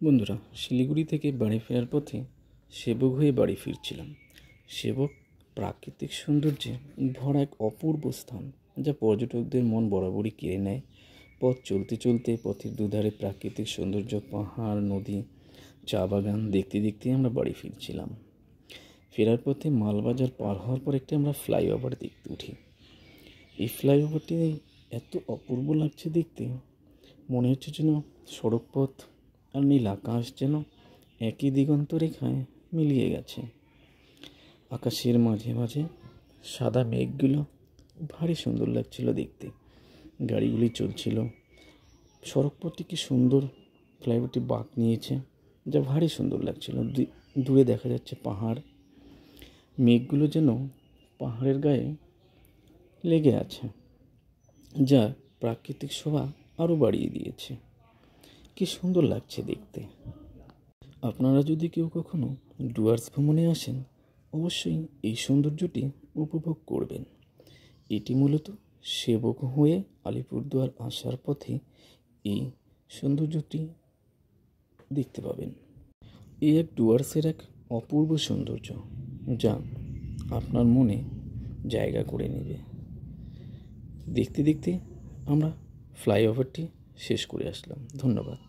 বন্ধুরা, শিলিগুড়ি থেকে বাড়ি ফেরার পথে সেবক হয়ে বাড়ি ফিরছিলাম। সেবক প্রাকৃতিক সৌন্দর্যে ভরা এক অপূর্ব স্থান, যা পর্যটকদের মন বরাবরই কেড়ে নেয়। পথ চলতে চলতে পথের দুধারে প্রাকৃতিক সৌন্দর্য, পাহাড়, নদী, চা বাগান দেখতে দেখতে আমরা বাড়ি ফিরছিলাম। ফেরার পথে মালবাজার পার হওয়ার পর একটি আমরা ফ্লাইওভার দেখতে উঠি। এই ফ্লাইওভারটি এত অপূর্ব লাগছে দেখতে, মনে হচ্ছে যেন সড়কপথ আর নীল আকাশ যেন একই দিগন্ত রেখায় মিলিয়ে গেছে। আকাশের মাঝে মাঝে সাদা মেঘগুলো ভারী সুন্দর লাগছিল দেখতে। গাড়িগুলি চলছিল, সড়কপথটি কি সুন্দর ফ্লাইওভারটি বাঁক নিয়েছে, যা ভারী সুন্দর লাগছিল। দূরে দেখা যাচ্ছে পাহাড়, মেঘগুলো যেন পাহাড়ের গায়ে লেগে আছে, যা প্রাকৃতিক শোভা আরও বাড়িয়ে দিয়েছে। কি সুন্দর লাগছে দেখতে। আপনারা যদি কেউ কখনো ডুয়ার্স ভ্রমণে আসেন, অবশ্যই এই সৌন্দর্যটি উপভোগ করবেন। এটি মূলত সেবক হয়ে আলিপুরদুয়ার আসার পথে এই সৌন্দর্যটি দেখতে পাবেন। এই এক ডুয়ার্সের এক অপূর্ব সৌন্দর্য, যা আপনার মনে জায়গা করে নেবে। দেখতে দেখতে আমরা ফ্লাইওভারটি শেষ করে আসলাম। ধন্যবাদ।